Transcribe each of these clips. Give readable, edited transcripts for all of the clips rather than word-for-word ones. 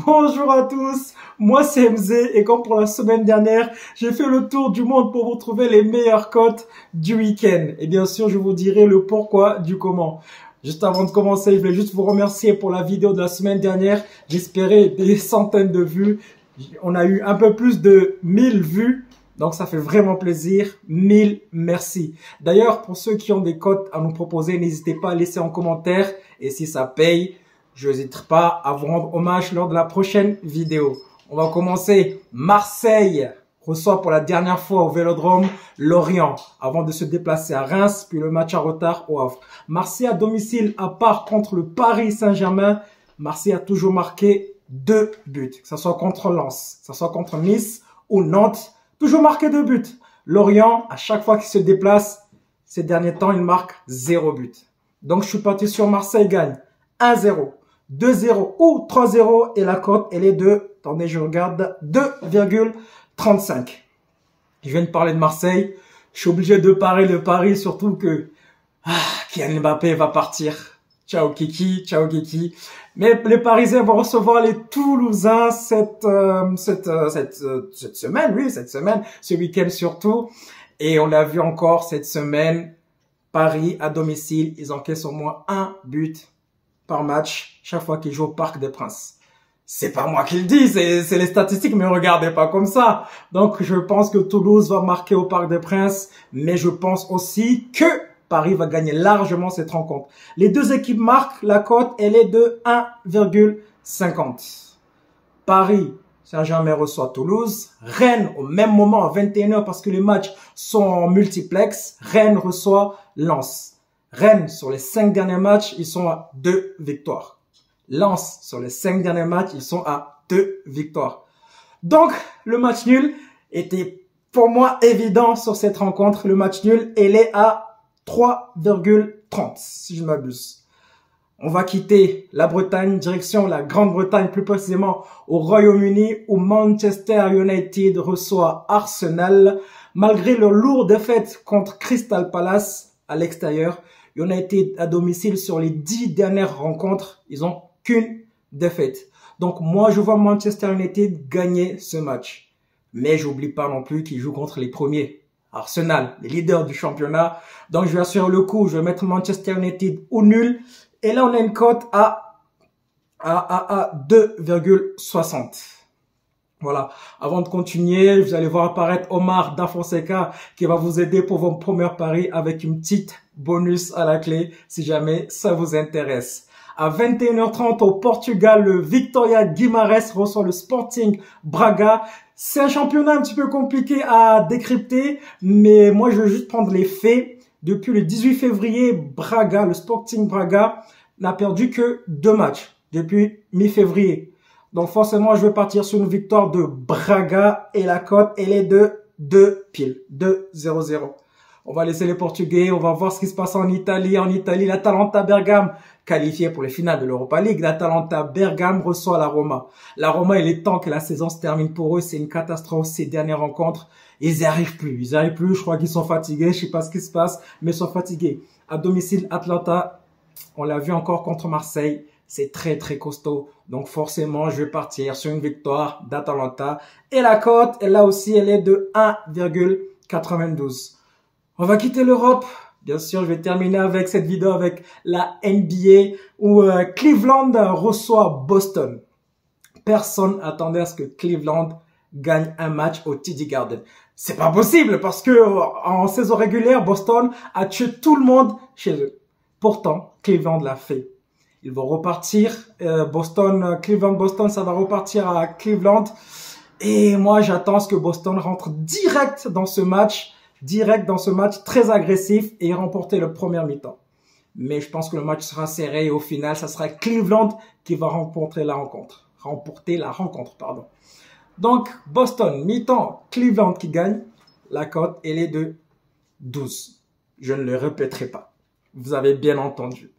Bonjour à tous, moi c'est MZ et comme pour la semaine dernière, j'ai fait le tour du monde pour vous trouver les meilleures cotes du week-end. Et bien sûr, je vous dirai le pourquoi du comment. Juste avant de commencer, je voulais juste vous remercier pour la vidéo de la semaine dernière. J'espérais des centaines de vues. On a eu un peu plus de 1000 vues. Donc ça fait vraiment plaisir. 1000 merci. D'ailleurs, pour ceux qui ont des cotes à nous proposer, n'hésitez pas à laisser en commentaire. Et si ça paye, je n'hésiterai pas à vous rendre hommage lors de la prochaine vidéo. On va commencer. Marseille reçoit pour la dernière fois au Vélodrome Lorient avant de se déplacer à Reims, puis le match en retard au Havre. Marseille à domicile, à part contre le Paris Saint-Germain, Marseille a toujours marqué 2 buts. Que ce soit contre Lens, que ce soit contre Nice ou Nantes, toujours marqué 2 buts. Lorient, à chaque fois qu'il se déplace, ces derniers temps, il marque 0 but. Donc je suis parti sur Marseille gagne 1-0. 2-0 ou 3-0 et la cote elle est de, attendez je regarde, 2,35. Je viens de parler de Marseille, je suis obligé de parier le pari, surtout que Kylian Mbappé va partir. Ciao Kiki, ciao Kiki. Mais les Parisiens vont recevoir les Toulousains cette semaine, ce week-end surtout. Et on l'a vu encore cette semaine, Paris à domicile, ils encaissent au moins 1 but par match chaque fois qu'ils jouent au Parc des Princes. C'est pas moi qui le dis, c'est les statistiques, mais regardez pas comme ça. Donc je pense que Toulouse va marquer au Parc des Princes, mais je pense aussi que Paris va gagner largement cette rencontre. Les deux équipes marquent, la cote elle est de 1,50. Paris Saint-Germain reçoit Toulouse. Rennes au même moment à 21h parce que les matchs sont en multiplex. Rennes reçoit Lens. Rennes, sur les 5 derniers matchs, ils sont à 2 victoires. Lens, sur les 5 derniers matchs, ils sont à 2 victoires. Donc, le match nul était pour moi évident sur cette rencontre. Le match nul, il est à 3,30, si je ne m'abuse. On va quitter la Bretagne, direction la Grande-Bretagne, plus précisément au Royaume-Uni, où Manchester United reçoit Arsenal. Malgré leur lourde défaite contre Crystal Palace à l'extérieur, United à domicile sur les 10 dernières rencontres, ils ont qu'une défaite. Donc moi, je vois Manchester United gagner ce match. Mais j'oublie pas non plus qu'ils jouent contre les premiers. Arsenal, les leaders du championnat. Donc je vais assurer le coup, je vais mettre Manchester United au nul. Et là, on a une cote à 2,60. Voilà. Avant de continuer, vous allez voir apparaître Omar Da Fonseca qui va vous aider pour vos premiers paris avec une petite bonus à la clé si jamais ça vous intéresse. À 21h30 au Portugal, le Vitória Guimarães reçoit le Sporting Braga. C'est un championnat un petit peu compliqué à décrypter, mais moi je vais juste prendre les faits. Depuis le 18 février, Braga, le Sporting Braga, n'a perdu que 2 matchs depuis mi-février. Donc forcément, je vais partir sur une victoire de Braga et la cote, elle est de 2 piles, 2,00. On va laisser les Portugais, on va voir ce qui se passe en Italie. En Italie, l'Atalanta Bergame, qualifiée pour les finales de l'Europa League. L'Atalanta Bergame reçoit la Roma. La Roma, il est temps que la saison se termine pour eux. C'est une catastrophe, ces dernières rencontres. Ils n'y arrivent plus. Ils n'y arrivent plus. Je crois qu'ils sont fatigués. Je sais pas ce qui se passe, mais ils sont fatigués. À domicile, Atlanta, on l'a vu encore contre Marseille. C'est très, très costaud. Donc, forcément, je vais partir sur une victoire d'Atalanta. Et la cote, là aussi, elle est de 1,92. On va quitter l'Europe. Bien sûr, je vais terminer avec cette vidéo avec la NBA où Cleveland reçoit Boston. Personne attendait à ce que Cleveland gagne un match au TD Garden. C'est pas possible parce que en saison régulière, Boston a tué tout le monde chez eux. Pourtant, Cleveland l'a fait. Ils vont repartir, Cleveland-Boston, ça va repartir à Cleveland. Et moi, j'attends ce que Boston rentre direct dans ce match très agressif et remporter le premier mi-temps. Mais je pense que le match sera serré et au final, ça sera Cleveland qui va remporter la rencontre. Donc, Boston, mi-temps, Cleveland qui gagne. La cote, elle est de 12. Je ne le répéterai pas. Vous avez bien entendu.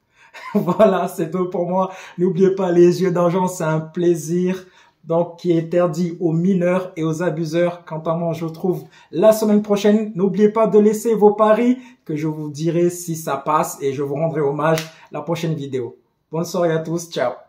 Voilà, c'est tout pour moi. N'oubliez pas les yeux d'argent, c'est un plaisir. Donc, qui est interdit aux mineurs et aux abuseurs. Quant à moi, je vous retrouve la semaine prochaine. N'oubliez pas de laisser vos paris que je vous dirai si ça passe et je vous rendrai hommage la prochaine vidéo. Bonne soirée à tous. Ciao.